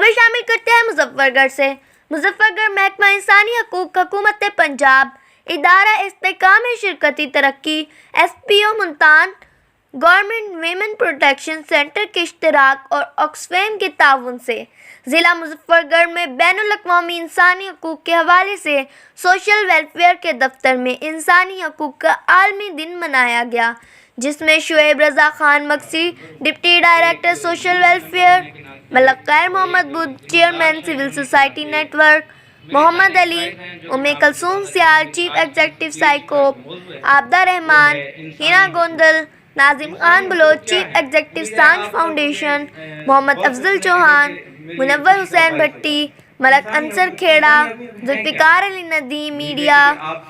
خبر شامل کرتے ہیں مظفر گڑھ سے۔ مظفر گڑھ محکمہ انسانی حقوق حکومت پنجاب، ادارہ استحکام شرکتی ترقی، S P O Multan, government women protection centre کے اشتراک اور آکسفیم کے تعاون سے ضلع مظفر گڑھ میں بین الاقوامی انسانی حقوق کے حوالے سے سوشل ویلفیئر کے دفتر میں انسانی حقوق کا عالمی دن منایا گیا، جس میں Shoaib Raza Khan Maksi, deputy director social welfare, Malik Khair Muhammad Budh, chairman civil society network, Muhammad Ali, Umm Kulsoom Sial, chief executive سائیکوپ، Abida Rehman, Hina Gondal, Nazim Khan Baloch, chief executive Sanch foundation, Muhammad Afzal Chauhan, Munawar Hussain Bhatti, Malik Ansar Khera, Zulfiqar Ali Nadeem, media,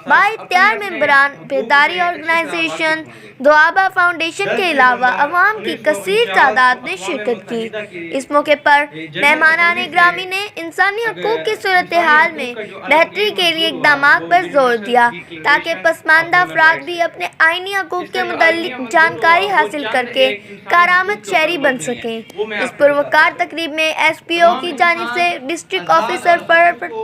بااختیار ممبران بیداری آرگنائزیشن، دوآبا فاؤنڈیشن کے علاوہ عوام کی کثیر تعداد نے شرکت کی۔ اس موقع پر مہمانان گرامی نے انسانی حقوق کی صورتحال میں بہتری کے لیے اقدامات پر زور دیا تاکہ پسماندہ افراد بھی اپنے آئینی حقوق کے متعلق جانکاری حاصل کر کے کارآمد شہری بن سکیں۔ اس پروقار تقریب میں ایس پی او کی جانب سے ڈسٹرکٹ آفیسر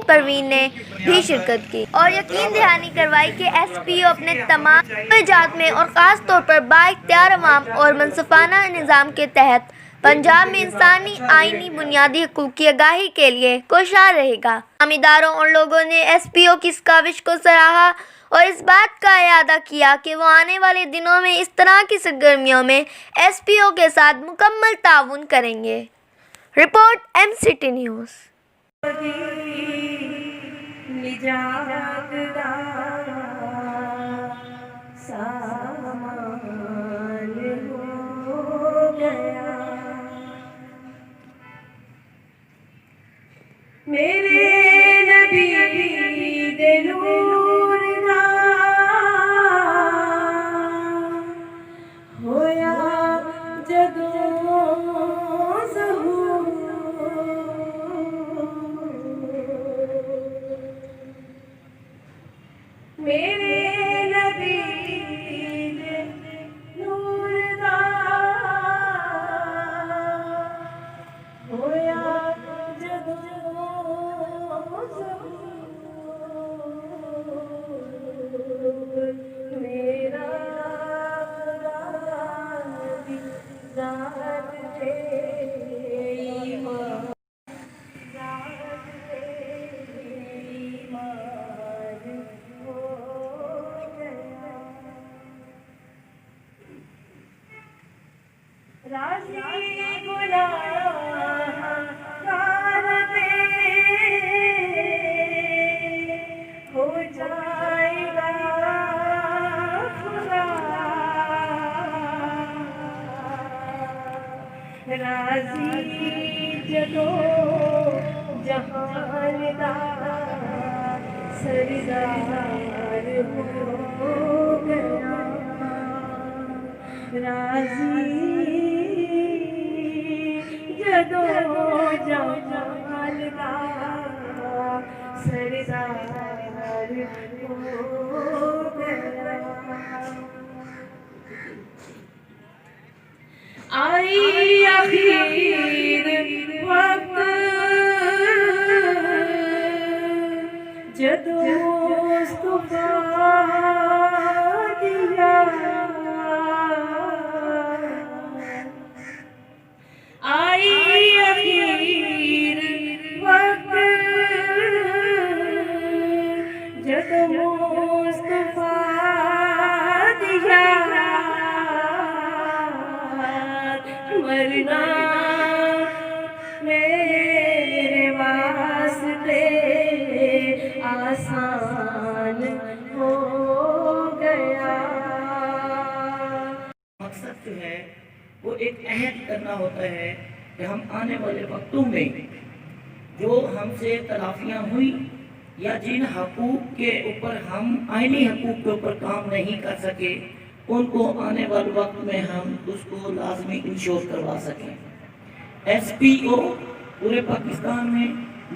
پروین نے بھی شرکت کی اور یقین دہانی کروائی کہ ایس پی او اپنے تمام اخراجات میں اور خاص طور پر بااختیار عوام اور منصفانہ نظام کے تحت پنجاب میں انسانی آئینی بنیادی حقوق کی آگاہی کے لیے کوشاں رہے گا۔ تمام اداروں اور لوگوں نے ایس پی او کی اس کاوش کو سراہا اور اس بات کا اعادہ کیا کہ وہ آنے والے دنوں میں اس طرح کی سرگرمیوں میں ایس پی او کے ساتھ مکمل تعاون کریں گے۔ Report M City News. میرے نبی دے نور دا ہویا جدوں ظہور، میرے نبی دے نور دا ہویا جدوں میرا ذات تھے ایمان، ذات تھے ایمان ہو گیا، راضی گناہ گار ہو جائے گا خدا، راضی جدو جہان دا سردار ہو گیا، راضی جدو جہان دا سردار ہو گیا، آئی آخر وقت جدو مصطفیٰ دیا، آئی آخر وقت جدو مصطفیٰ دیا، مرنا میرے واسطے آسان ہو گیا۔ مقصد جو ہے وہ ایک عہد کرنا ہوتا ہے کہ ہم آنے والے وقتوں میں جو ہم سے تلافیاں ہوئی یا جن حقوق کے اوپر ہم آئینی حقوق کے اوپر کام نہیں کر سکے، ان کو آنے والے وقت میں ہم اس کو لازمی انشور کروا سکیں۔ ایس پی او پورے پاکستان میں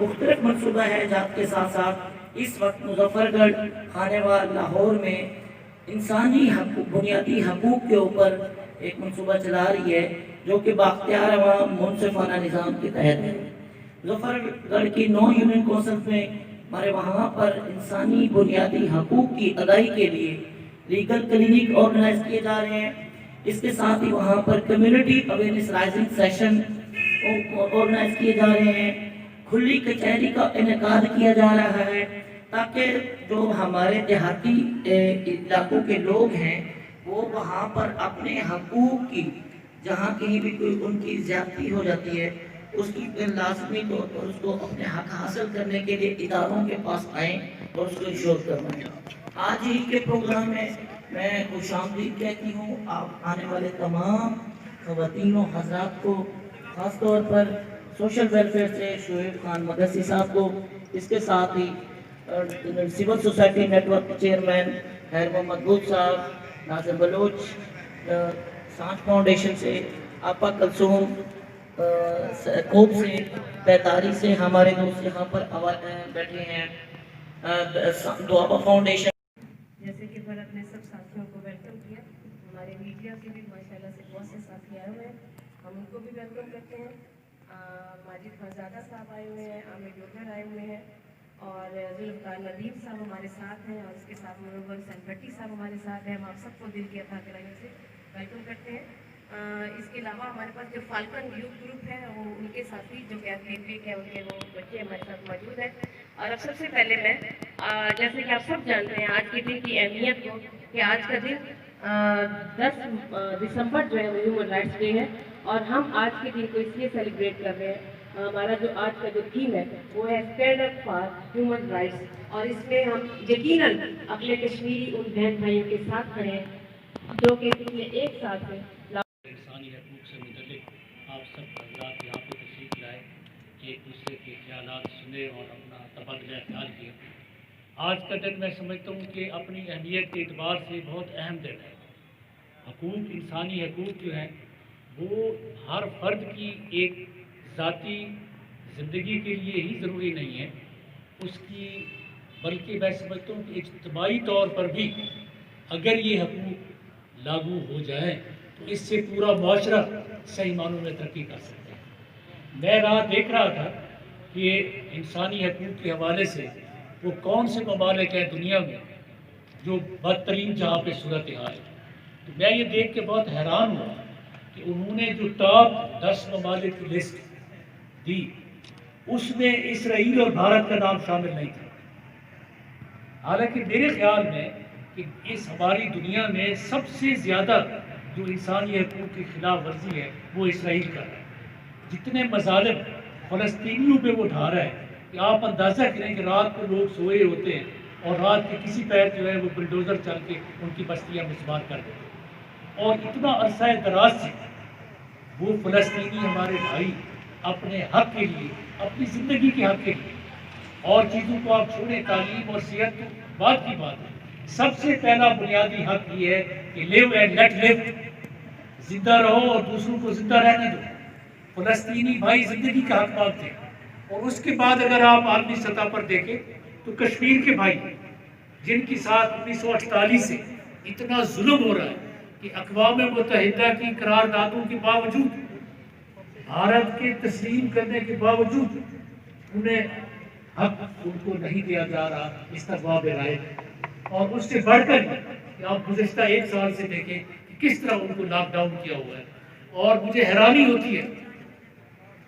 مختلف منصوبہ ہے جات کے ساتھ ساتھ اس وقت مظفر گڑھ، خانیوال، لاہور میں انسانی حقوق، بنیادی حقوق کے اوپر ایک منصوبہ چلا رہی ہے جو کہ بااختیار عوام منصفانہ نظام کے تحت ہے۔ मुजफ्फर गढ़ की 9 यूनियन कौंसिल में हमारे वहाँ पर इंसानी बुनियादी हकूक़ की अदाई के लिए लीगल क्लिनिक ऑर्गेनाइज किए जा रहे हैं। इसके साथ ही वहाँ पर community awareness raising session organize किए जा रहे हैं। खुली कचहरी का इनेकाद किया जा रहा है ताकि जो हमारे देहाती इलाकों के लोग हैं वो वहाँ पर अपने हकूक़ की, जहाँ कहीं भी कोई उनकी ज़्यादती हो जाती है, उसकी लाजमी तौर पर उसको अपने हक हासिल करने के लिए इदारों के पास आएँ और उसको इंश्योर करवाएँ। आज ही के प्रोग्राम में मैं खुशामदीद कहती हूँ आप आने वाले तमाम ख़वातीनों हज़रात को, ख़ास तौर पर सोशल वेलफेयर से शोएब खान मदरसी साहब को, इसके साथ ही सिविल सोसाइटी नेटवर्क चेयरमैन खैर मोहम्मद बुध साहब, नासिर बलोच, सांझ फाउंडेशन से आपा कलसूम, कोप से, पैतारी से हमारे दोस्त यहाँ पर बैठे हैं, दुआबा फाउंडेशन। जैसे कि भरत ने सब साथियों को वेलकम किया, हमारे मीडिया के भी माशाल्लाह से बहुत से साथी आए हुए हैं, हम उनको भी वेलकम करते हैं। माजिद खानजादा साहब आए हुए हैं, आमिर डोगर आए हुए हैं और जुल्फ़कार नदीम साहब हमारे साथ हैं और उसके साथ मुनव्वर सनभट्टी साहब हमारे साथ हैं। हम आप सबको दिल की अता कराई से वेलकम करते हैं। इसके अलावा हमारे पास जो फाल्कन यूथ ग्रुप है वो उनके साथी जो कैथलिक है उनके वो बच्चे हमारे साथ मौजूद हैं। और अब सबसे पहले मैं जैसे कि आप सब जानते हैं आज के दिन की अहमियत को, कि आज का दिन 10 दिसंबर जो है वो ह्यूमन राइट्स डे है और हम आज के दिन को इसलिए सेलिब्रेट कर रहे हैं। हमारा जो आज का जो थीम है वो है stand up for human rights और इसमें हम यकीनन अपने कश्मीरी उन बहन भाइयों के साथ खड़े हैं जो कि पिछले एक साल से इंसानी हकूक़ से मुतल्लिक़ आप सब हज़रात यहाँ पे तशरीफ़ लाए, एक दूसरे के ख़यालात सुने और अपना तबादला ख्याल किया। आज का दिन मैं समझता हूँ कि अपनी अहमियत के एतबार से बहुत अहम दिन है। हकूक़, इंसानी हकूक़ जो हैं वो हर फ़र्द की एक ज़ाती ज़िंदगी के लिए ही ज़रूरी नहीं है, उसकी बल्कि मैं समझता हूँ कि इज्तिमाई तौर पर भी अगर ये हकूक़ लागू हो जाए तो इससे पूरा माशरा सही मानों में तरक्की कर सकता है। मैं राह देख रहा था कि ये इंसानी हकूक़ के हवाले से वो कौन से ममालिक हैं दुनिया में जो बदतरीन जहाँ पे सूरत हाल है। तो मैं ये देख के बहुत हैरान हुआ कि उन्होंने जो टॉप 10 ममालिक की लिस्ट दी उसमें इसराइल और भारत का नाम शामिल नहीं था। हालांकि मेरे ख्याल में कि इस हमारी दुनिया में सबसे ज़्यादा जो इंसानी हकूक़ की खिलाफ वर्जी है वो इसराइल कर रहा है। जितने मज़ालिम फ़लस्तीनियों पे वो ढा रहा है कि आप अंदाज़ा करें कि रात को लोग सोए होते हैं और रात के किसी पैर जो है वो बुलडोज़र चल के उनकी बस्तियाँ मिसमार कर देते हैं। और इतना अरसा दराज से वो फ़लस्तीनी हमारे भाई अपने हक़ के लिए, अपनी ज़िंदगी के हक़ के लिए, और चीज़ों को आप छोड़ें, तालीम और सेहत तो बात की बात है, सबसे पहला बुनियादी हक ये है कि लिव एंड लेट लिव, जिंदा रहो और दूसरों को जिंदा रहने दो। फ़लस्तीनी भाई जिंदगी का हक मांगते हैं। और उसके बाद अगर आप आलमी सतह पर देखें तो कश्मीर के भाई जिनके साथ 1948 से इतना जुल्म हो रहा है कि अक़वाम मुत्तहिदा की करारदादों के बावजूद, भारत के तस्लीम करने के बावजूद उन्हें हक उनको नहीं दिया जा रहा, इस्तक़बाल राय। और उससे बढ़कर कि आप गुज़िश्ता एक साल से देखें कि किस तरह उनको लॉकडाउन किया हुआ है। और मुझे हैरानी होती है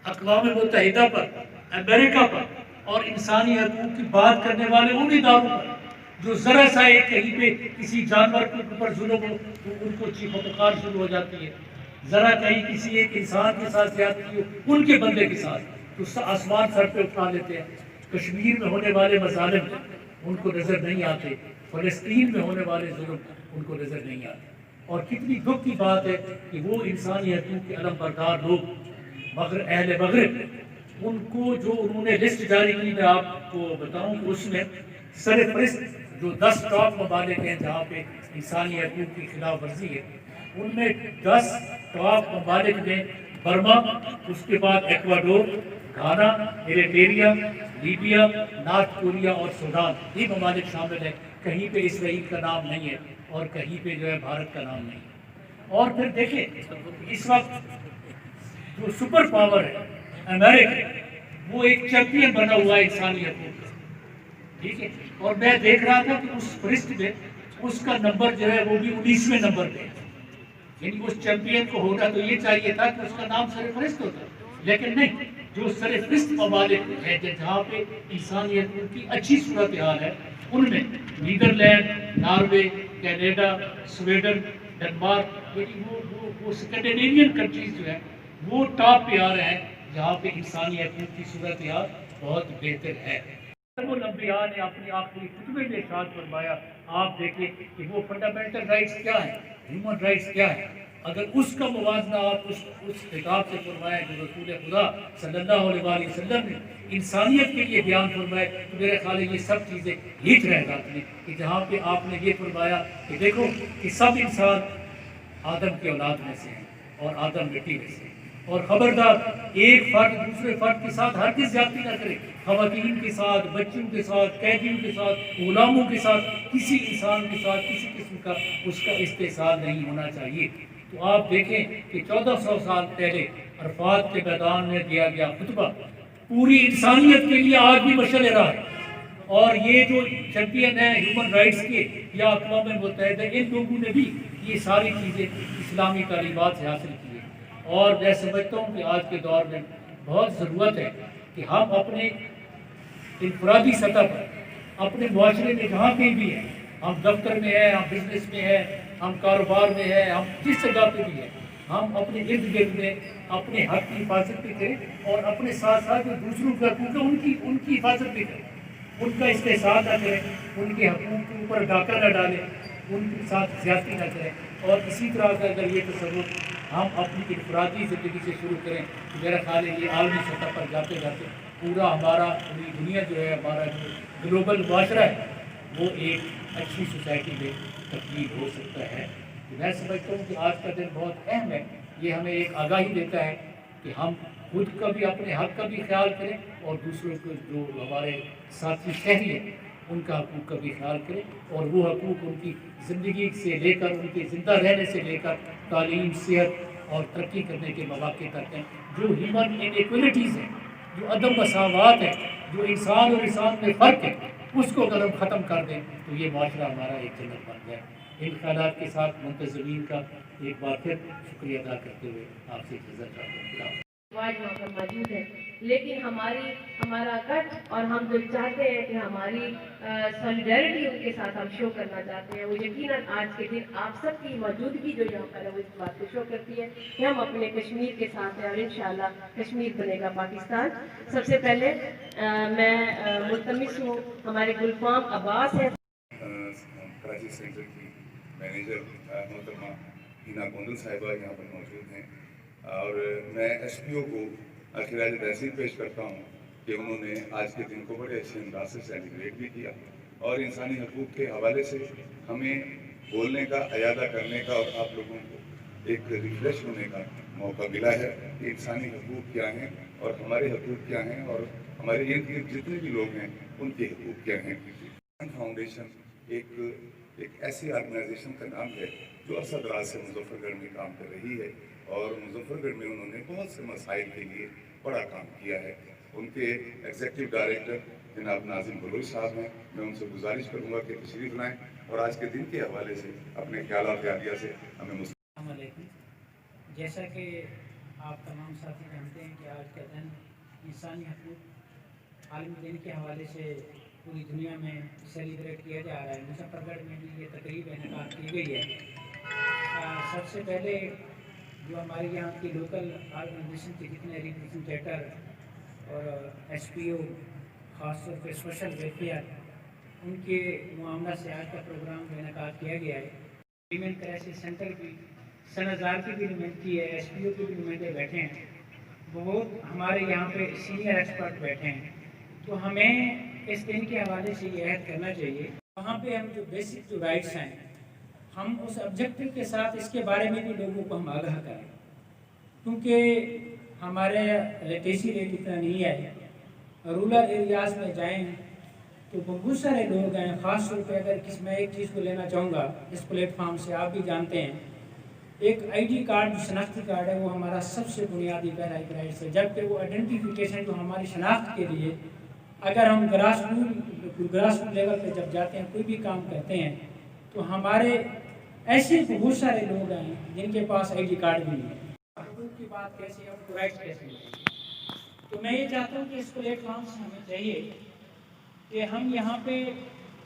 अक़वाम मुत्तहिदा पर, अमेरिका पर और इंसानी हकूक़ की बात करने वाले उन इदारों पर जो ज़रा सा एक कहीं पे किसी जानवर के ऊपर जुल्म हो तो उनको चीखो पुकार शुरू हो जाती है। ज़रा कहीं किसी एक इंसान के साथ ज़्यादती हो उनके बंदे के साथ तो आसमान सर पे उठा लेते हैं। कश्मीर में होने वाले मसालिम उनको नज़र नहीं आते, फ़लस्तीन में होने वाले जुल्म उनको नज़र नहीं आते। और कितनी दुख की बात है कि वो इंसानी हकूक़ के अलम बरदार लोग अहले मग़रिब, उनको जो उन्होंने लिस्ट जारी की, मैं आपको बताऊं कि उसमें सरफ़हरिस्त जो 10 टॉप ममालिक हैं जहाँ पे इंसानी हकूक़ की खिलाफ वर्जी है, उनमें 10 टॉप ममालिक में बर्मा, उसके बाद एक्वाडोर, घाना, एरिट्रिया, लीबिया, नॉर्थ कोरिया और सूडान, ये ममालिक शामिल हैं। कहीं पे इसराइल का नाम नहीं है और कहीं पे जो है भारत का नाम नहीं है। और फिर देखें इस वक्त जो सुपर पावर है अमेरिका, वो एक चैंपियन बना हुआ है इंसानी हकूक का, ठीक है। और मैं देख रहा था कि उस फरिश्त में उसका नंबर जो है वो भी 19वें नंबर पे है, यानी उस चैंपियन को होना तो ये चाहिए था कि उसका नाम सर फरिश्त होता, लेकिन नहीं, जो सर फरिश्त ममालिक है जहाँ पे इंसानी हकूक की अच्छी सूरत हाल है, उनमें Netherland, Norway, Canada, Sweden, Denmark, यानी वो स्कैंडिनेवियन कंट्रीज जो है वो टॉप पे आ रहे हैं जहाँ पे इंसानी हकूक की सूरत हाल बहुत बेहतर है। वो लंबिया ने अपनी आखिरी खुतबे में इरशाद फरमाया, आप देखिए कि वो फंडामेंटल राइट्स क्या है, ह्यूमन राइट्स क्या है, अगर उसका मुवाजना आप उस खिताब से फरमाएं जो रसूल खुदा सल्लल्लाहु अलैहि वसल्लम ने इंसानियत के लिए बयान फरमाए, तो मेरे ख्याल है ये सब चीज़ें हिट रह जाती हैं कि जहाँ पे आपने ये फरमाया कि देखो कि सब इंसान आदम की औलाद में से हैं और आदम मिट्टी में से, और खबरदार एक फर्द दूसरे फर्द के साथ हर किस ज्यादती ना करे, खवातीन के साथ, बच्चों के साथ, कैदियों के साथ, गुलामों के साथ, किसी इंसान के साथ किसी किस्म का उसका इस्तेसाल नहीं होना चाहिए। तो आप देखें कि 1400 साल पहले अरफात के मैदान में दिया गया खुतबा पूरी इंसानियत के लिए आज भी मशअल राह है, और ये जो चैंपियन है ह्यूमन राइट्स के या अक़वाम मुत्तहिदा, इन लोगों ने भी ये सारी चीज़ें इस्लामी तालीमात से हासिल की है। और मैं समझता हूँ कि आज के दौर में बहुत ज़रूरत है कि हम अपने इनफरादी सतह पर अपने मुआशरे में जहाँ कहीं भी हैं, हम दफ्तर में हैं, हम बिजनेस में हैं, हम कारोबार में हैं, हम जिस जगह पे भी हैं, हम अपने इर्द गिर्द में अपने हक की हिफाजत भी करें और अपने साथ साथ जो दूसरों के हकूक़ है उनकी हिफाजत भी करें, उनका इस्तेसाल न करें, उनके हकूक़ के ऊपर डाका न डालें, उनके साथ ज़्यादती न करें। और इसी तरह का अगर ये तसव्वुर हम अपनी इनफरादी ज़िंदगी से शुरू करें तो मेरा ख्याल है ये आलमी सतह पर जाते जाते पूरा हमारा पूरी दुनिया जो है, हमारा जो ग्लोबल माशरा है, वो एक अच्छी सोसाइटी में तब्दील हो सकता है। तो मैं समझता हूँ कि आज का दिन बहुत अहम है, ये हमें एक आगाही देता है कि हम खुद का भी अपने हक का भी ख्याल करें और दूसरों को जो हमारे साथी शहरी हैं उनका हकूक़ का भी ख्याल करें, और वो हकूक़ उनकी ज़िंदगी से लेकर उनके ज़िंदा रहने से लेकर तालीम, सेहत और तरक्की करने के मौक़े तक हैं। जो ह्यूमन इनइक्वलिटीज़ हैं, जो अदम मसावात है, जो इंसान और इंसान में फ़र्क है, उसको अगर हम ख़त्म कर दें तो ये माशरा हमारा एक जन्नत बन जाए। इन ख्यालात के साथ मुंतज़मीन का एक बार फिर शुक्रिया अदा करते हुए आपसे इजाज़त चाहते हैं। आज वहाँ पर मौजूद है, लेकिन हमारा गट और हम जो चाहते हैं कि हमारी सॉलिडेरिटी उनके साथ हम शो करना चाहते हैं, वो यकीनन आज के दिन आप सब की मौजूदगी जो यहाँ पर है वो इस बात को शो करती है कि हम अपने कश्मीर के साथ हैं और इंशाल्लाह कश्मीर बनेगा पाकिस्तान। सबसे पहले मैं मुल्तमिस हूँ, हमारे गुलफाम अब्बास हैं कराची सेंटर की मैनेजर मोहतरमा हिना गोंदल साहिबा यहाँ पर मौजूद हैं, और मैं एसपीओ को खिराज तहसील पेश करता हूँ कि उन्होंने आज के दिन को बड़े अच्छे अंदाज से सेलिब्रेट भी किया और इंसानी हकूक़ के हवाले से हमें बोलने का, अयादा करने का और आप लोगों को एक रिफ्रेश होने का मौका मिला है कि इंसानी हकूक़ क्या हैं और हमारे हकूक़ क्या हैं और हमारे इर्द गिर्द जितने भी लोग हैं उनके हकूक़ क्या हैं। फाउंडेशन एक ऐसी ऑर्गेनाइजेशन का नाम है जो अरसा दराज से मुजफ्फरगढ़ में काम कर रही है और मुजफ्फरगढ़ में उन्होंने बहुत से मसाइल के लिए बड़ा काम किया है। उनके एग्जीक्यूटिव डायरेक्टर जनाब नाजिम बलोच साहब हैं, मैं उनसे गुजारिश करूँगा कि तशरीफ़ लाएँ और आज के दिन के हवाले से अपने ख्याल और आइडिया से हमें जैसा कि आप तमाम साथी जानते हैं कि आज का दिन इंसानी हकूक़ आलमी दिन के हवाले से पूरी दुनिया में सेलिब्रेट किया जा रहा है। मुजफ्फरगढ़ में भी ये तकरीब इनेकाद की गई है। सबसे पहले जो हमारे यहाँ की लोकल ऑर्गेनाइजेशन के जितने रिप्रेजेंटेटर और एसपीओ ख़ास तौर पर स्पेशल वेलफेयर, उनके मामला से आज का प्रोग्राम इनेकाद किया गया है। वीमेन क्राइसिस सेंटर की सनज़ार की भी नुमाइंदगी है, एसपीओ की भी नुमाइंदे बैठे हैं, बहुत हमारे यहाँ पे सीनियर एक्सपर्ट बैठे हैं। तो हमें इस दिन के हवाले से ये ऐड करना चाहिए, वहाँ पे हम जो बेसिक जो राइट्स हैं हम उस ऑब्जेक्टिव के साथ इसके बारे में भी लोगों को हम आगाह करें, क्योंकि हमारे लिटरेसी रेट इतना नहीं है। रूरल एरियाज़ में जाएं तो बहुत सारे लोग हैं, ख़ास तौर पर अगर मैं एक चीज़ को लेना चाहूँगा इस प्लेटफार्म से, आप भी जानते हैं एक आईडी कार्ड जो शनाख्ती कार्ड है वो हमारा सबसे बुनियादी पहला एक राइट्स है, जबकि वो आइडेंटिफिकेशन जो हमारी शनाख्त के लिए अगर हम ग्रास रूट लेवल पे जब जाते हैं कोई भी काम करते हैं तो हमारे ऐसे बहुत सारे लोग हैं जिनके पास आईडी कार्ड भी नहीं है। हकूक़ की बात कैसे है, उनको राइट्स कैसे मिलेंगे। तो मैं ये चाहता हूँ कि इस प्लेटफॉर्म से हमें चाहिए कि हम यहाँ पे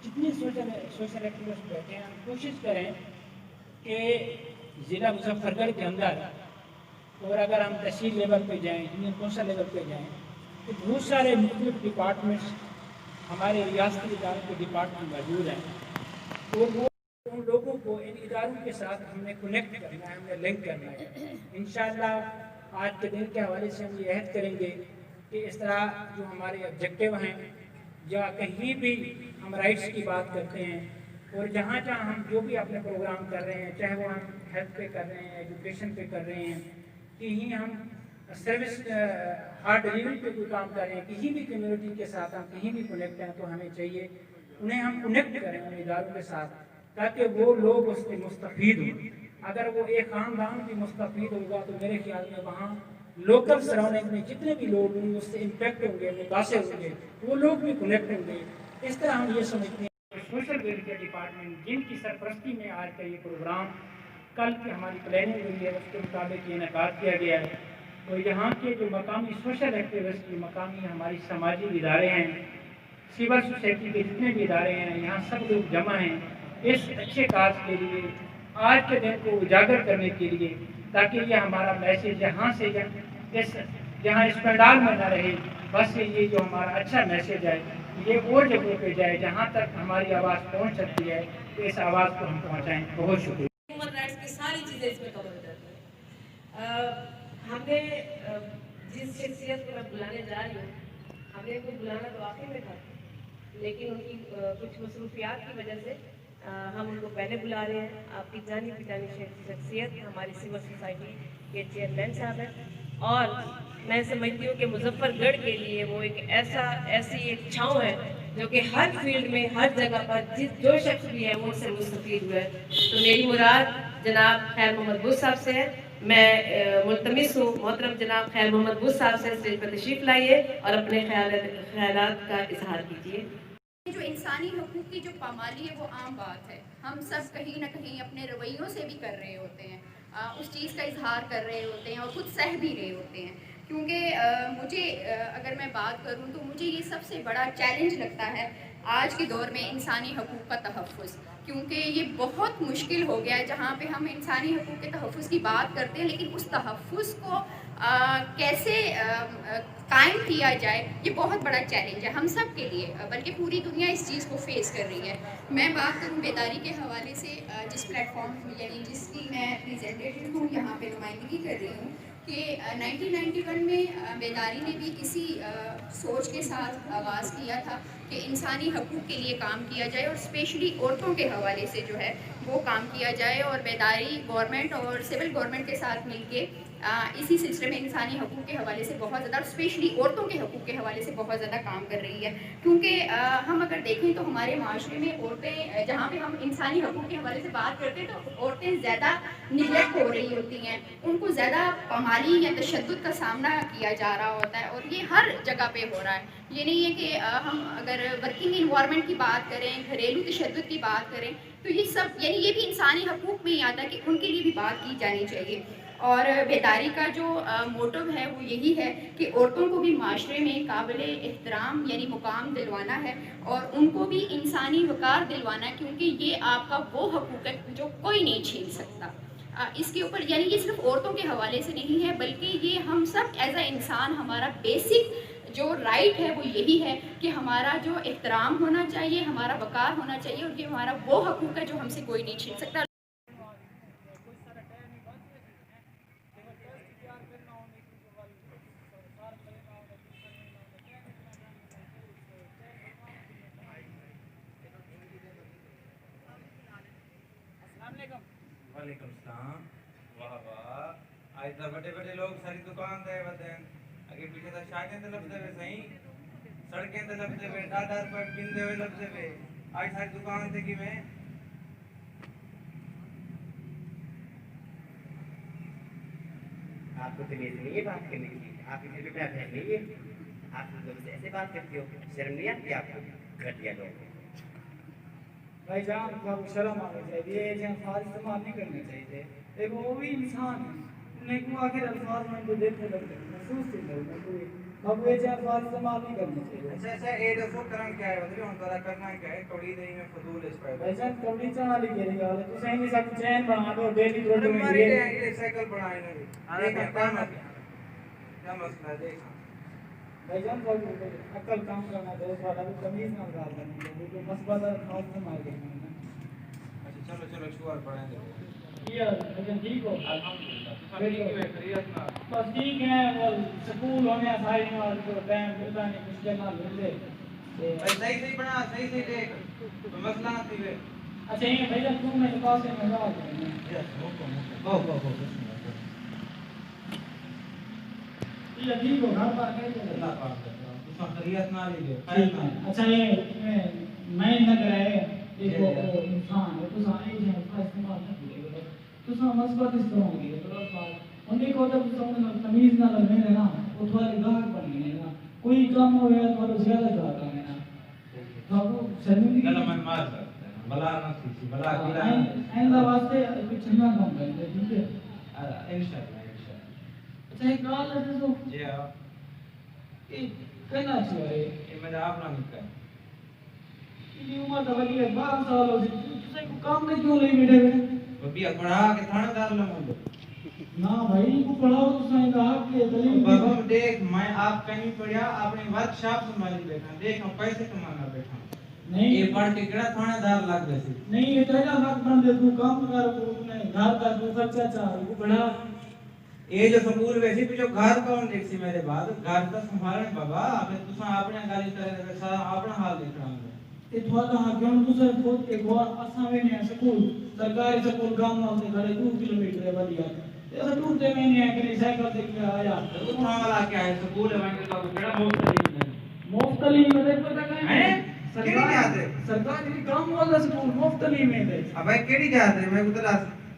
जितने सोशल एक्टिविस्ट बैठे हैं हम कोशिश करें कि ज़िला मुजफ्फरगढ़ के अंदर और अगर हम तहसील लेवल पे जाएँ, यूनियन कौंसिल लेवल पे जाएँ तो बहुत सारे मुख्तलिफ डिपार्टमेंट्स हमारे रियासती इदारों के डिपार्टमेंट मौजूद हैं। तो वो उन लोगों को इन इदारों के साथ हमने कनेक्ट करना है, हमने लिंक करना है। इंशाअल्लाह आज के दिन के हवाले से हम ये अहद करेंगे कि इस तरह जो हमारे ऑब्जेक्टिव हैं या कहीं भी हम राइट्स की बात करते हैं और जहाँ जहाँ हम जो भी अपने प्रोग्राम कर रहे हैं, चाहे वो हम हेल्थ पे कर रहे हैं, एजुकेशन पे कर रहे हैं, कहीं हम सर्विस हार्ट डिलीवरी पे कोई काम कर रहे हैं, किसी भी कम्युनिटी के साथ हम कहीं भी कनेक्ट हैं तो हमें चाहिए उन्हें हम कनेक्ट करें उन इदारों के साथ ताकि वो लोग उससे मुस्तफ़ीद हों। अगर वो एक ख़ानदान भी मुस्तफ़ीद होगा तो मेरे ख्याल में वहाँ लोकल सराउंडिंग में जितने भी लोग होंगे उससे इम्पेक्ट होंगे, मुतासिर होंगे, वो लोग भी कनेक्ट होंगे। इस तरह हम ये समझते हैं सोशल वेलफेयर डिपार्टमेंट जिनकी सरपरस्ती में आज का ये प्रोग्राम कल की हमारी प्लानिंग हुई है उसके मुताबिक ये इनेकाद किया गया है। तो यहाँ के जो मकामी सोशल एक्टिविस्ट की मकामी हमारी समाजी इदारे हैं, सिविल सोसाइटी के जितने भी इदारे हैं, यहाँ सब लोग जमा हैं इस अच्छे काज के लिए, आज के दिन को उजागर करने के लिए, ताकि ये हमारा मैसेज यहाँ से जहाँ इस पंडाल में ना रहे, बस ये जो हमारा अच्छा मैसेज है ये और जगहों पे जाए जहाँ तक हमारी आवाज़ पहुँच सकती है, तो इस आवाज़ को हम पहुँचाएँ। बहुत शुक्रिया। ह्यूमन राइट्स की सारी चीज़ें इसमें कवर हो जाती हैं। हमने जिस शख्सियत को मैं बुलाने जा रही हूँ, हमने उनको बुलाना तो वाकई में था, लेकिन उनकी कुछ मसरूफियात की वजह से हम उनको पहले बुला रहे हैं। आपकी जानी पहचानी शख्सियत हमारी सिविल सोसाइटी के चेयरमैन साहब हैं और मैं समझती हूँ कि मुजफ्फरगढ़ के लिए वो एक ऐसी एक छाँव है जो कि हर फील्ड में हर जगह पर जो शख्स भी है वो उससे मुस्तफीद हुआ है। तो मेरी मुराद जनाब खैर मोहम्मद बुश साहब से है। मैं मुल्तमिस हूँ मोहतरम जनाब खैर मोहम्मद बुश साहब से स्टेज पर तशरीफ़ लाइए और अपने ख्यालात का इजहार कीजिए। जो इंसानी हकूक़ की जो पामाली है वो आम बात है, हम सब कहीं ना कहीं अपने रवैयों से भी कर रहे होते हैं, उस चीज़ का इजहार कर रहे होते हैं और खुद सह भी रहे होते हैं। क्योंकि मुझे अगर मैं बात करूं तो मुझे ये सबसे बड़ा चैलेंज लगता है आज के दौर में इंसानी हकूक़ का तहफ़्फ़ुज़, क्योंकि ये बहुत मुश्किल हो गया है जहाँ पे हम इंसानी हकूक़ के तहफ़्फ़ुज़ की बात करते हैं, लेकिन उस तहफ़्फ़ुज़ को कैसे कायम किया जाए ये बहुत बड़ा चैलेंज है हम सब के लिए, बल्कि पूरी दुनिया इस चीज़ को फेस कर रही है। मैं बात करूँ बेदारी के हवाले से, जिस प्लेटफॉर्म यानी जिसकी मैं रिप्रेजेंटेटिव हूँ, यहाँ पे नुमाइंदगी कर रही हूँ कि 1991 में बेदारी ने भी इसी सोच के साथ आगाज़ किया था कि इंसानी हकूक़ के लिए काम किया जाए और स्पेशली औरतों के हवाले से जो है वो काम किया जाए। और बेदारी गवर्नमेंट और सिविल गवर्नमेंट के साथ मिलके इसी सिलसिले में इंसानी हकूक़ के हवाले से बहुत ज़्यादा, स्पेशली औरतों के हकूक़ के हवाले से बहुत ज़्यादा काम कर रही है। क्योंकि हम अगर देखें तो हमारे माशरे में औरतें, जहाँ पे हम इंसानी हकूक़ के हवाले से बात करते हैं तो औरतें ज़्यादा निगलेक्ट हो रही होती हैं, उनको ज़्यादा पामाली या तशद्दुद का सामना किया जा रहा होता है और ये हर जगह पे हो रहा है। ये नहीं है कि हम अगर वर्किंग इन्वायरमेंट की बात करें, घरेलू तशद्दुद की बात करें, तो ये सब यानी ये भी इंसानी हकूक़ में ही आता है कि उनके लिए भी बात की जानी चाहिए। और बेदारी का जो मोटिव है वो यही है कि औरतों को भी माशरे में काबिल एहतराम यानी मुकाम दिलवाना है और उनको भी इंसानी वक़ार दिलवाना है, क्योंकि ये आपका वो हकूक़ है जो कोई नहीं छीन सकता। इसके ऊपर यानी ये सिर्फ औरतों के हवाले से नहीं है, बल्कि ये हम सब एज अ इंसान हमारा बेसिक जो राइट है वो यही है कि हमारा जो एहतराम होना चाहिए, हमारा वक़ार होना चाहिए और ये हमारा वो हकूक़ है जो हमसे कोई नहीं छीन सकता। वालेकुम सलाम। वाह वाह, आज तो बड़े बड़े लोग सारी दुकान दे बदन आगे पीछे तो शायद तो लबदे वे सही, सड़कें तो लबदे वे, दादार पर बिंदे हुए लबदे वे, आज सारी दुकान थे कि मैं आपको तमीज नहीं है बात करने की, आप इधर पे बैठ नहीं है, आप लोग से ऐसे बात करते हो, शर्म नहीं आती आपको? घटिया लोग। भाईजान आपको शर्म आनी चाहिए, ये अल्फाज इस्तेमाल नहीं करने चाहिए। देखो वो भी इंसान है, उन्हें को आखिर अल्फाज में जो देखने लगते हैं महसूस नहीं करना कोई, अब ये अल्फाज इस्तेमाल नहीं करने चाहिए। अच्छा ये दसो करन क्या है मतलब हम तोरा करना क्या है? कौड़ी नहीं में फजूल इस पे भाईजान कबड्डी चढ़ा ली कह रही है तो सही नहीं सब चैन बना दो डेली रोड में हमारे ये साइकिल बनाए ना देख क्या मसला है देख भाईजान को अकल काम करना दो वाला भी तमीज ना लगा लेनी है तो मसबत खास से मार देना। अच्छा चलो चलो शुरू पढ़ें दे यार भाईजान ठीक हो अल्हम्दुलिल्लाह सब ठीक है खैरियत ना बस ठीक है वो स्कूल होने सारी में तो टाइम मिलता नहीं कुछ करना मिलते भाई सही बना सही देख तो मसला ना थी वे। अच्छा ये भाईजान तुम मेरे पास में लगा दो हो ये ठीक हो घर पर कैसे अल्लाह पाक करता हूं उसका खैरियत ना लीजिए ठीक है। अच्छा ये मैं लग रहा है देखो इंसान है तो सारे जो है इस्तेमाल नहीं करेगा तो सब मस्बत इस्तेमाल करेगा तो बात उन्हें को तो समझ तमीज ना लगने है ना वो थोड़ा गाहक बन गए ना कोई काम हो गया तो ज्यादा जाता है ना तो वो शर्मिंदगी गला मन मार सकते हैं बला ना थी बला गिरा एंड वास्ते कुछ ना काम करते ठीक है इंशाल्लाह अच्छा एक गाल है तो जी हां ये कहना चाहिए ये मेरा अपना निकल ये उम्र तो बड़ी है 12 साल हो गए तुझे को काम में क्यों नहीं बैठे हुए वो भी पढ़ा के थानेदार ले बोलो ना भाई को पढ़ाओ तो सही कहा कि दलील बाबा देख मैं आप कहीं पढ़ा अपनी वर्कशॉप संभाली बैठा देख हम पैसे कमाना बैठा नहीं ये पढ़ के केड़ा थानेदार लग गए थे नहीं ये तेरा हक बन दे तू काम कर तूने घर का तू खर्चा चाह वो बढ़ा ये जो स्कूल वैसे भी जो घर कौन देख सी मेरे बाद घर तो संभालने बाबा आपने तुसा अपने गाली तरह सारा अपना हाल देख रहा हूं ये थोड़ा हाँ क्यों दूसरे खुद के गोर असावे ने स्कूल सरकारी स्कूल गांव में से घरे 2 किलोमीटर है वाली है ऐसा टूटते में नहीं है कि साइकिल से क्या आया तो वाला क्या है स्कूल है वहीं का केड़ा मुफ्तली में देख पता क्या है केड़ी जात है सरकारी काम वाला स्कूल मुफ्तली में है अब भाई केड़ी जात है मैं उधर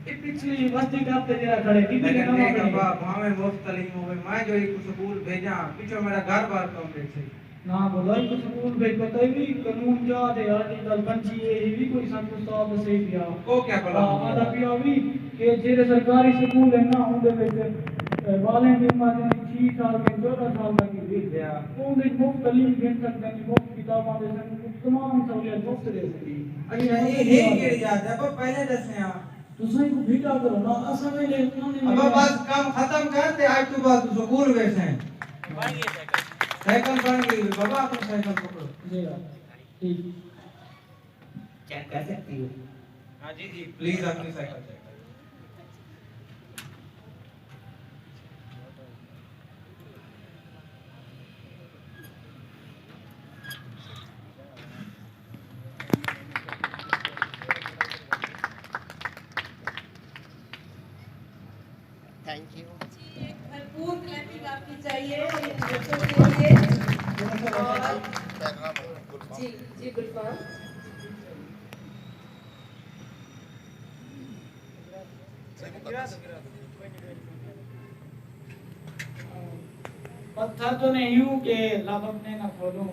ये पिछली बस्ती का पे जरा खड़े टीपी के काम लेकिन करे बाबा हमें मुफ्त तालीम हो गई मैं जो एक स्कूल भेजा पीछे मेरा घर बार कम देख से ना बोलाई कुछ स्कूल भेज पता ही कानून क्या है आर्टिकल 25 ये भी कोई संत साहब से दिया ओ क्या भला आधा पिया भी कि जेरे सरकारी स्कूल है ना उनके ਵਿੱਚ वाले दिन माने 6 साल के 14 साल तक की भी दिया उनके मुफ्त तालीम दे सकते हैं मुफ्त किताबां दे सकते तमाम सहूलियत मुफ्त दे सकती अच्छा ये केड़ी जात है अब पहले दसने आ दूसरे को भेजा करो ना असल में ले अब बस काम खत्म कर दे आज तो बात स्कूल वैसे साइकिल बन गई बाबा अपन साइकिल पकड़ो जी ठीक चेक कर सकती हो? हां जी जी प्लीज अपनी साइकिल चेक थैंक यू। भरपूर क्लैपिंग आपकी चाहिए बच्चों के लिए और जी जी गुलफाम पत्थर तो नहीं हूँ कि लब अपने न खोलूं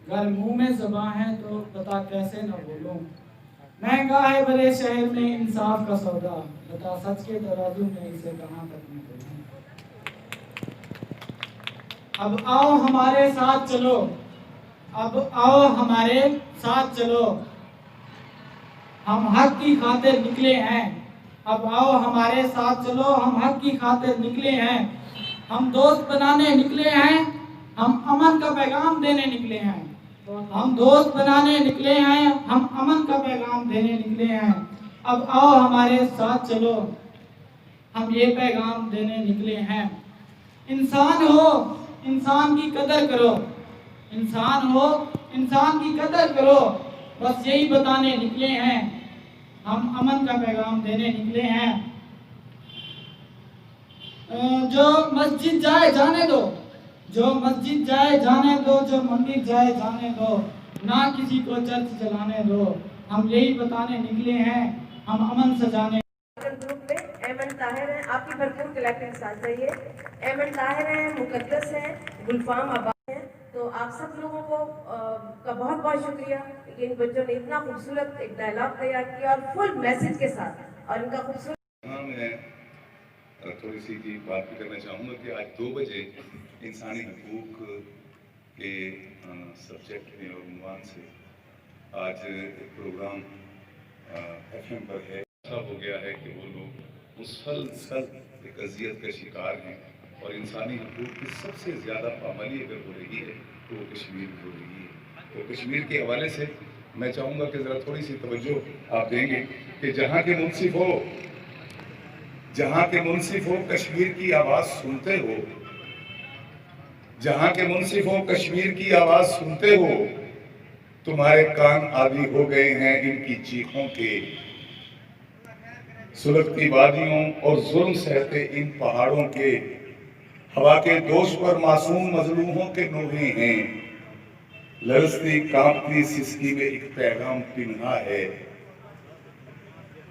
घर मुंह में ज़बां है तो बता कैसे न बोलूं महंगा है बड़े शहर में इंसाफ का सौदा बता सच के तराजू में इसे कहां तक मैं खोलूं अब आओ हमारे साथ चलो अब आओ हमारे साथ चलो हम हक की खातिर निकले हैं अब आओ हमारे साथ चलो हम हक की खातिर निकले हैं हम दोस्त बनाने निकले हैं हम अमन का पैगाम देने निकले हैं हम दोस्त बनाने निकले हैं हम अमन का पैगाम देने निकले हैं अब आओ हमारे साथ चलो हम ये पैगाम देने निकले हैं इंसान हो इंसान की कदर करो इंसान हो इंसान की कदर करो बस यही बताने निकले हैं हम अमन का पैगाम देने निकले हैं जो मस्जिद जाए जाने दो जो मस्जिद जाए जाने दो जो मंदिर जाए जाने दो ना किसी को चर्च जलाने दो हम यही बताने निकले हैं हम अमन सजाने ग्रुप में ایمن طاہر ہیں، آپ کی بھرپور کلیکٹنگ ساتھ رہیے. ایمن طاہر ہیں، مقدس ہیں، گلفام عباس ہیں. تو آپ سب لوگوں کو کا بہت بہت شکریہ کہ ان بچوں نے اتنا خوبصورت ایک ڈائلاگ تیار کیا اور فل میسج کے ساتھ، اور ان کا خوبصورت. ہاں میں تھوڑی سی کی بات بھی کرنا چاہوں گا کہ آج 2 بجے انسانی حقوق کے سبجیکٹ میں اور عنوان سے آج ایک پروگرام FM پر ہے. ایسا ہو گیا ہے کہ وہ لوگ مسلسل ایک اذیت کا شکار ہیں اور انسانی حقوق کی سب سے زیادہ پامالی اگر ہو رہی ہے تو وہ کشمیر میں ہو رہی ہے. تو کشمیر کے حوالے سے میں چاہوں گا کہ ذرا تھوڑی سی توجہ آپ دیں گے کہ جہاں کے منصف ہو کشمیر کی آواز سنتے ہو، جہاں کے منصف ہو کشمیر کی آواز سنتے ہو، تمہارے کان عادی ہو گئے ہیں ان کی چیخوں کے. سلگتی وادیوں اور ظلم سہتے ان پہاڑوں کے، ہوا کے دوش پر معصوم مظلوموں کے نوحے ہیں. لرزتی کانپتی سسکی میں ایک پیغام پنہا ہے.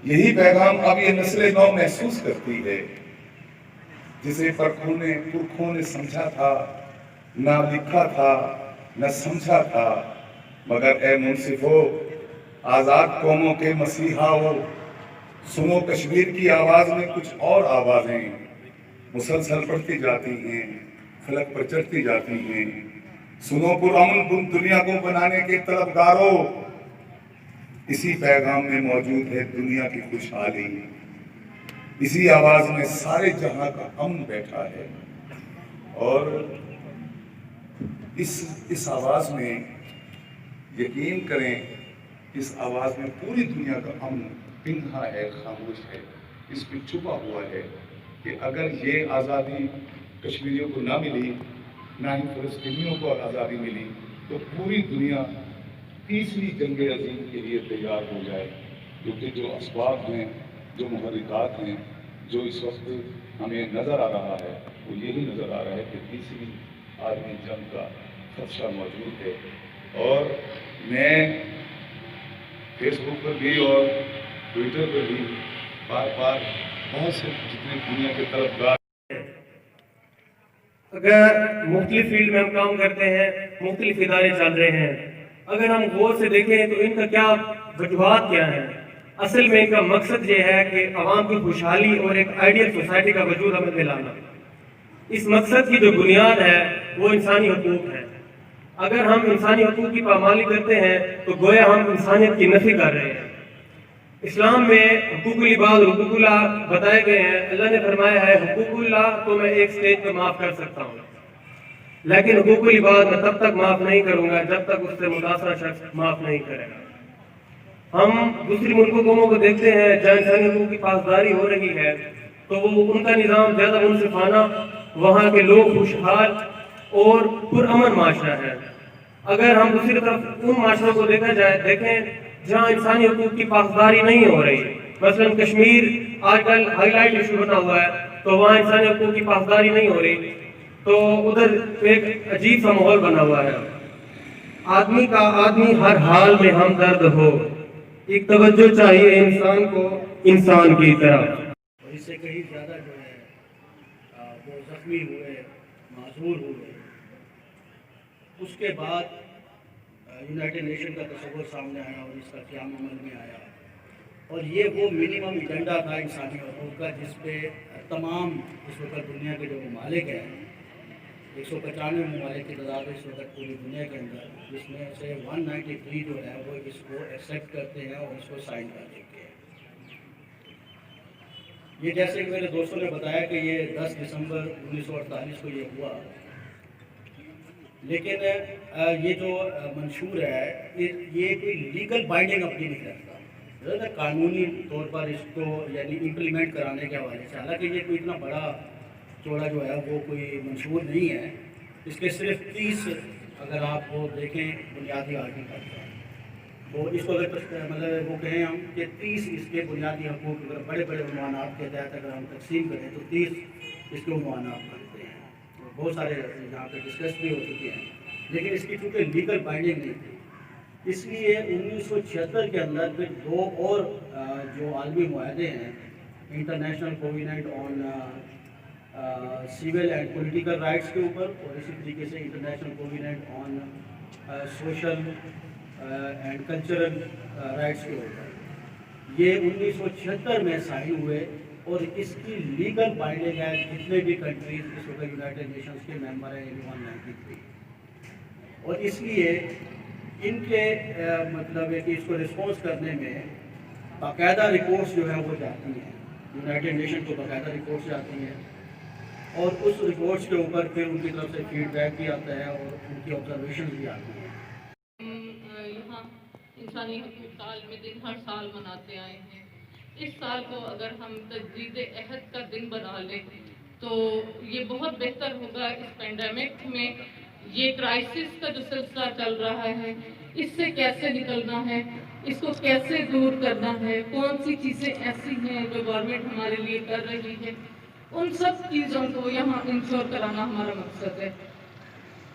یہی پیغام اب یہ نسل نو محسوس کرتی ہے، جسے پرکھوں نے سمجھا تھا، نہ لکھا تھا، نہ سمجھا تھا. مگر اے منصفو، آزاد قوموں کے مسیحاؤ، سنو کشمیر کی آواز میں کچھ اور آوازیں مسلسل بڑھتی جاتی ہیں، فلک پر چڑھتی جاتی ہیں. سنو پرامن دنیا کو بنانے کے طلبگاروں، اسی پیغام میں موجود ہے دنیا کی خوشحالی. اسی آواز میں سارے جہاں کا امن بیٹھا ہے. اور اس آواز میں یقین کریں، اس آواز میں پوری دنیا کا امن پنہا ہے، خاموش ہے. اس میں چھپا ہوا ہے کہ اگر یہ آزادی کشمیریوں کو نہ ملی، نہ ہی فلسطینیوں کو آزادی ملی، تو پوری دنیا تیسری جنگ عظیم کے لیے تیار ہو جائے. کیونکہ جو اسباب ہیں، جو محرکات ہیں، جو اس وقت ہمیں نظر آ رہا ہے، وہ یہی نظر آ رہا ہے کہ تیسری عالمی جنگ کا خدشہ موجود ہے. اور میں فیس بک پر بھی اور ٹویٹر پر بھی بار بار بہت سے جتنے دنیا کے طرفدار، اگر مختلف فیلڈ میں ہم کام کرتے ہیں، مختلف ادارے چل رہے ہیں، اگر ہم غور سے دیکھیں تو ان کا کیا وجوہات کیا ہیں. اصل میں ان کا مقصد یہ ہے کہ عوام کی خوشحالی اور ایک آئیڈیل سوسائٹی کا وجود ہمیں دلانا. اس مقصد کی جو بنیاد ہے وہ انسانی حقوق ہے. اگر ہم انسانی حقوق کی پامالی کرتے ہیں تو گویا ہم انسانیت کی نفی کر رہے ہیں. اسلام میں حقوق العباد اور حقوق اللہ بتائے گئے ہیں. اللہ نے فرمایا ہے حقوق اللہ تو میں ایک سٹیج پہ معاف کر سکتا ہوں، لیکن حقوق العباد میں تب تک معاف نہیں کروں گا جب تک اس سے متاثرہ شخص معاف نہیں کرے گا. ہم دوسری ملکوں قوموں کو دیکھتے ہیں جہاں انسانی حقوق کی پاسداری ہو رہی ہے تو وہ ان کا نظام زیادہ منصفانہ، وہاں کے لوگ خوشحال اور پرامن معاشرہ ہے. اگر ہم دوسری طرف ان معاشروں کو دیکھیں جہاں انسانی حقوق کی پاسداری نہیں ہو رہی، مثلا کشمیر آج کل ہائی لائٹ ایشو بنا ہوا ہے، تو وہاں انسانی حقوق کی پاسداری نہیں ہو رہی، تو ادھر ایک عجیب سا ماحول بنا ہوا ہے. آدمی کا آدمی ہر حال میں ہمدرد ہو، ایک توجہ چاہیے انسان کو انسان کی طرح. اور اس سے کہیں زیادہ جو ہے وہ زخمی ہوئے، معذور ہوئے. اس کے بعد یونائٹڈ نیشن کا تصور سامنے آیا اور اس کا قیام عمل میں آیا، اور یہ وہ منیمم ایجنڈا تھا انسانی حقوق کا جس پہ تمام اس وقت دنیا کے جو ممالک ہیں، 195 ممالک کی تعداد ہے اس وقت پوری دنیا کے اندر، جس میں سے 193 جو ہے وہ اس کو ایکسیپٹ کرتے ہیں اور اس کو سائن کر چکے ہیں. یہ جیسے کہ میرے دوستوں نے بتایا کہ یہ 10 دسمبر 1948 کو یہ ہوا، لیکن یہ جو منشور ہے یہ کوئی لیگل بائنڈنگ اپنی نہیں کرتا، قانونی طور پر اس کو یعنی امپلیمنٹ کرانے کے حوالے سے. حالانکہ یہ کوئی اتنا بڑا چوڑا جو ہے وہ کوئی منشور نہیں ہے. اس کے صرف 30 اگر آپ وہ دیکھیں بنیادی آرٹیکل، وہ اس کو اگر مطلب وہ کہیں ہم کہ 30 اس کے بنیادی حقوق اگر بڑے بڑے عنوانات کے تحت اگر ہم تقسیم کریں تو 30 اس کے عنوانات بنتے ہیں. بہت سارے یہاں پہ ڈسکس بھی ہو چکے ہیں، لیکن اس کی چونکہ لیگل بائنڈنگ نہیں تھی، اس لیے 1976 کے اندر پھر 2 اور جو عالمی معاہدے ہیں international covenant on civil and political rights के ऊपर, और इसी तरीके से international covenant on social and cultural rights के ऊपर। ये 1976 में साइन हुए और इसकी लीगल बाइंडिंग है जितने भी कंट्रीज इस वक्त यूनाइटेड नेशंस के मेंबर हैं 193, और इसलिए इनके मतलब है कि इसको रिस्पॉन्स करने में बाकायदा रिपोर्ट्स जो है वो जाती हैं यूनाइटेड नेशन को, बाकायदा रिपोर्ट्स जाती हैं, और उस रिपोर्ट्स के ऊपर फिर उनकी तरफ से फीडबैक भी आता है और उनकी ऑब्जर्वेशन भी आती है। यहाँ इंसानी हकूक़ का आलमी दिन हर साल मनाते आए हैं। इस साल को अगर हम तजदीद अहद का दिन बना लें तो ये बहुत बेहतर होगा। इस पेंडेमिक में ये क्राइसिस का जो सिलसिला चल रहा है, इससे कैसे निकलना है, इसको कैसे दूर करना है, कौन सी चीज़ें ऐसी हैं जो गवर्नमेंट हमारे लिए कर रही है, उन सब चीज़ों को यहाँ इंश्योर कराना हमारा मकसद है।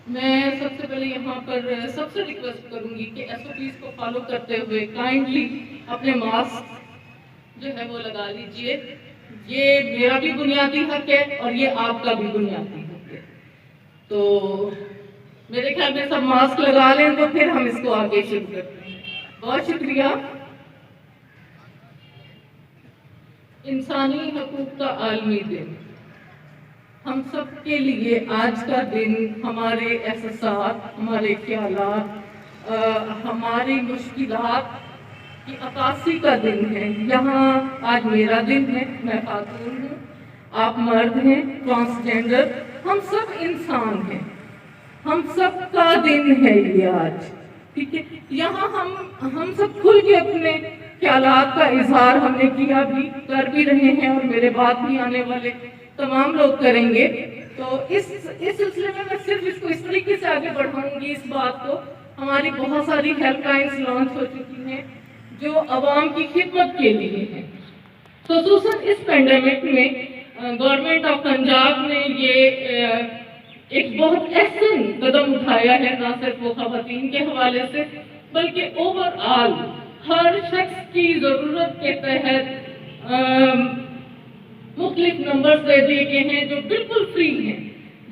मैं सबसे पहले यहाँ पर सबसे रिक्वेस्ट करूँगी कि SOPs को फॉलो करते हुए काइंडली अपने मास्क जो है वो लगा लीजिए। ये मेरा भी बुनियादी हक है और ये आपका भी बुनियादी हक है। तो मेरे ख्याल में सब मास्क लगा लें तो फिर हम इसको आगे शुरू करते हैं। बहुत शुक्रिया। इंसानी हकूक़ का आलमी दिन हम सब के लिए आज का दिन हमारे एहसास, हमारे ख्यालात, हमारी मुश्किलात की अक्कासी का दिन है। यहाँ आज मेरा दिन है, मैं खातून हूँ, आप मर्द हैं, ट्रांसजेंडर, हम सब इंसान हैं, हम सब का दिन है ये आज, ठीक है। यहाँ हम सब खुल के अपने ख्यालात का इजहार हमने किया भी, कर भी रहे हैं, और मेरे बाद भी आने वाले तमाम लोग करेंगे। तो इस सिलसिले में मैं सिर्फ इसको इस तरीके से आगे बढ़ाऊंगी इस बात को। हमारी बहुत सारी हेल्पलाइंस लॉन्च हो चुकी हैं जो आवाम की खिदमत के लिए हैं। ख़ुसूसन इस पेंडेमिक में गवर्नमेंट ऑफ पंजाब ने ये एक बहुत अहसन कदम उठाया है, ना सिर्फ वो ख़वातीन के हवाले से बल्कि ओवरऑल हर शख्स की ज़रूरत के तहत मुख्तलिफ नंबर दे दिए गए हैं जो बिल्कुल फ्री हैं,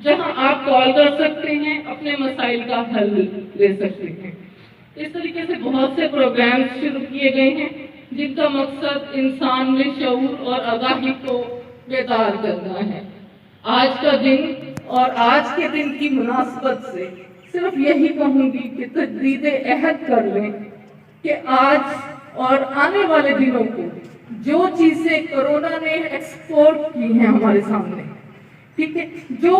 जहां आप कॉल कर सकते हैं, अपने मसाइल का हल ले सकते हैं। इस तरीके से बहुत से प्रोग्राम्स शुरू किए गए हैं जिनका मकसद इंसान में शऊर और आगाही को बेदार करना है। आज का दिन और आज के दिन की मुनासबत से सिर्फ यही कहूँगी कि तजदीद अहद कर लें कि आज और आने वाले दिनों को जो चीज़ें कोरोना ने एक्सपोर्ट की हैं हमारे सामने, ठीक है, जो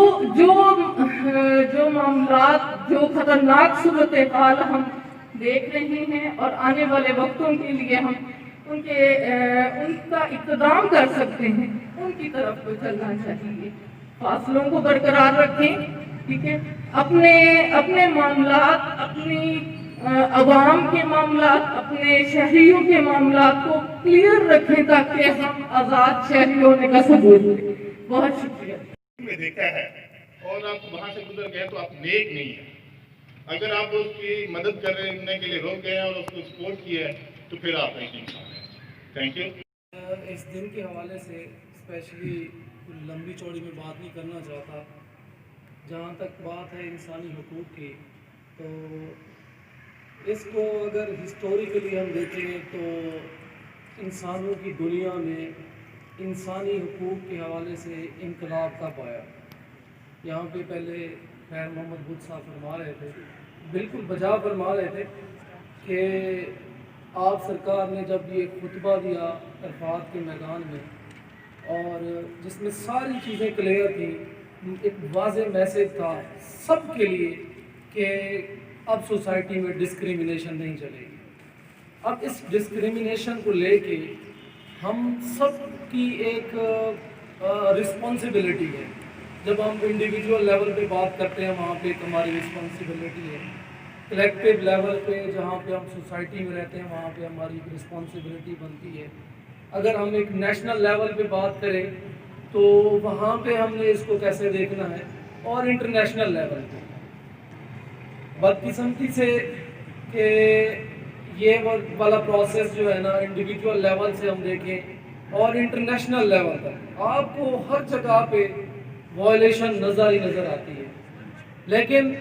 मामलात, जो खतरनाक सूरत हाल हम देख रहे हैं और आने वाले वक्तों के लिए हम उनका इक़्तिदाम कर सकते हैं, उनकी तरफ को चलना चाहिए। फासलों को बरकरार रखें, ठीक है, अपने मामलात, अपनी अवाम के मामलात, अपने शहरियों के मामलात को क्लियर रखें ताकि हम आज़ाद शहरी होने का सबूत दें। बहुत शुक्रिया। में देखा है और आप वहाँ से गुजर गए तो आप नेक नहीं है। अगर आप उसकी मदद करने के लिए रोक गए और उसको सपोर्ट किया है तो फिर आप नहीं इंसान हैं। Thank you. इस दिन के हवाले से स्पेशली लंबी चौड़ी में बात नहीं करना चाहता। जहाँ तक बात है इंसानी हुकूक की, तो इसको अगर हिस्टोरिकली हम देखें तो इंसानों की दुनिया में इंसानी हुकूक के हवाले से इनकलाब कब आया। यहाँ पे पहले खैर मोहम्मद बुद्ध साहब फरमा रहे थे, बिल्कुल बजा फरमा रहे थे कि आप सरकार ने जब ये खुतबा दिया अरफात के मैदान में और जिसमें सारी चीज़ें क्लियर थी, एक वाज़ेह मैसेज था सब के लिए कि अब सोसाइटी में डिस्क्रिमिनेशन नहीं चलेगी। अब इस डिस्क्रिमिनेशन को लेके हम सब की एक रिस्पॉन्सिबिलिटी है। जब हम इंडिविजुअल लेवल पे बात करते हैं वहाँ पे हमारी रिस्पॉन्सिबिलिटी है, कलेक्टिव लेवल पे जहाँ पे हम सोसाइटी में रहते हैं वहाँ पे हमारी रिस्पॉन्सिबिलिटी बनती है। अगर हम एक नेशनल लेवल पे बात करें तो वहाँ पे हमने इसको कैसे देखना है, और इंटरनेशनल लेवल पे बदकिस्मती से कि ये वाला प्रोसेस जो है ना इंडिविजुअल लेवल से हम देखें اور انٹرنیشنل لیول پر آپ کو ہر جگہ پہ وائلیشن نظر ہی نظر آتی ہے، لیکن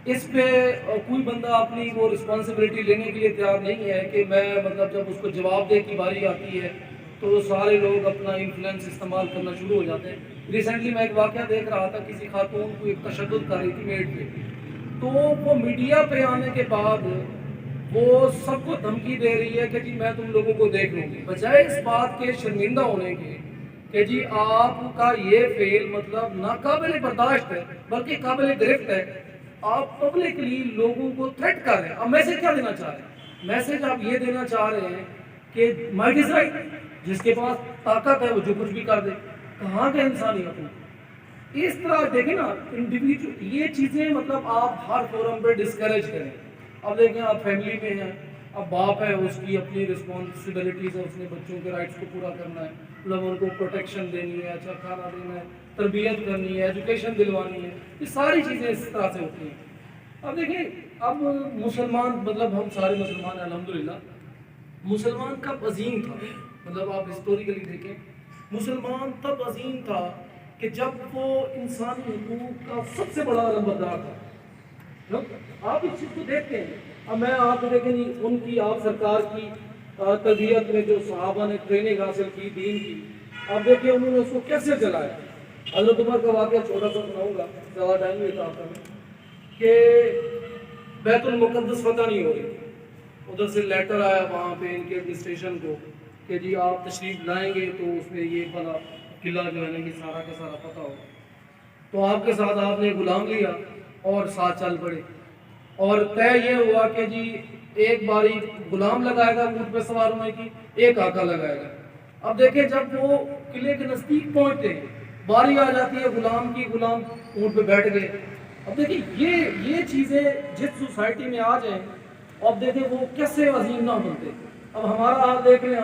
اس پہ کوئی بندہ اپنی وہ رسپانسبلٹی لینے کے لیے تیار نہیں ہے کہ میں مطلب جب اس کو جواب دہ کی باری آتی ہے تو سارے لوگ اپنا انفلوئنس استعمال کرنا شروع ہو جاتے ہیں۔ ریسنٹلی میں ایک واقعہ دیکھ رہا تھا، کسی خاتون کو ایک تشدد کر رہی تھی میڈ پہ، تو وہ میڈیا پہ آنے کے بعد وہ سب کو دھمکی دے رہی ہے کہ جی میں تم لوگوں کو دیکھ لوں گی، بجائے اس بات کے شرمندہ ہونے کے کہ جی آپ کا یہ فیل مطلب ناقابل برداشت ہے بلکہ قابل گرفت ہے، آپ پبلکلی لوگوں کو تھریٹ کر رہے ہیں۔ اب میسج کیا دینا چاہ رہے ہیں؟ میسج آپ یہ دینا چاہ رہے ہیں کہ مائٹ از رائٹ، جس کے پاس طاقت ہے وہ جو کچھ بھی کر دے، کہاں کا انسانی حقوق؟ اس طرح دیکھیں نا انڈیویجول یہ چیزیں مطلب آپ ہر فورم پہ ڈسکریج کریں۔ اب دیکھیں آپ فیملی میں ہیں، اب باپ ہے، اس کی اپنی رسپانسبلٹیز ہے، اس نے بچوں کے رائٹس کو پورا کرنا ہے، مطلب ان کو پروٹیکشن دینی ہے، اچھا کھانا دینا ہے، تربیت کرنی ہے، ایجوکیشن دلوانی ہے، یہ ساری چیزیں اس طرح سے ہوتی ہیں۔ اب دیکھیں اب مسلمان مطلب ہم سارے مسلمان ہیں الحمدللہ، مسلمان کب عظیم تھا؟ مطلب آپ ہسٹوریکلی دیکھیں مسلمان تب عظیم تھا کہ جب وہ انسانی حقوق کا سب سے بڑا علمبردار تھا۔ آپ اس چیز کو دیکھتے ہیں، اب میں آپ کو دیکھیں ان کی آپ سرکار کی تربیت میں جو صحابہ نے ٹریننگ حاصل کی دین کی، اب دیکھیں انہوں نے اس کو کیسے چلایا۔ حضرت عمر کا واقعہ چھوٹا سا سناؤں گا، زیادہ ٹائم نہیں ہوتا آپ کا، کہ بیت المقدس فتح نہیں ہو رہی، ادھر سے لیٹر آیا وہاں پہ ان کے ایڈمنسٹریشن کو کہ جی آپ تشریف لائیں گے تو اس میں یہ بڑا قلعہ جو ہے نا یہ سارا کا سارا فتح ہوگا، تو آپ کے ساتھ آپ نے غلام لیا اور ساتھ چل پڑے، اور طے یہ ہوا کہ جی ایک باری غلام لگائے گا اونٹ پہ سوار ہونے کی، ایک آقا لگائے گا۔ اب دیکھیں جب وہ قلعے کے نزدیک پہنچتے ہیں، باری آ جاتی ہے غلام کی، غلام اونٹ پہ بیٹھ گئے۔ اب دیکھیں یہ چیزیں جس سوسائٹی میں آ جائیں، اب دیکھیں وہ کیسے عظیم نہ بنتے۔ اب ہمارا حال دیکھ لیں،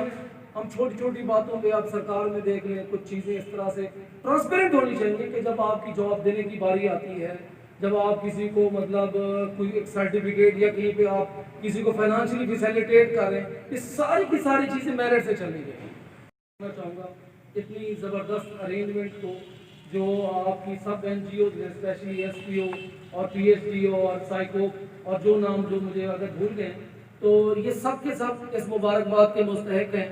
ہم چھوٹی چھوٹی باتوں پہ آپ سرکار میں دیکھ لیں، کچھ چیزیں اس طرح سے ٹرانسپیرنٹ ہونی چاہیے کہ جب آپ کی جاب دینے کی باری آتی ہے، جب آپ کسی کو مطلب کوئی ایک سرٹیفکیٹ یا کہیں پہ آپ کسی کو فائنانشلی فیسیلیٹیٹ کر رہے ہیں، یہ ساری کی ساری چیزیں میرٹ سے چلنی چاہیے۔ میں چاہوں گا اتنی زبردست ارینجمنٹ کو جو آپ کی سب این جی اوز ہیں، اسپیشلی ایس پی او اور پی ایچ ڈی او اور سائیکو اور جو نام جو مجھے اگر بھول گئے تو یہ سب کے سب اس مبارکباد کے مستحق ہیں۔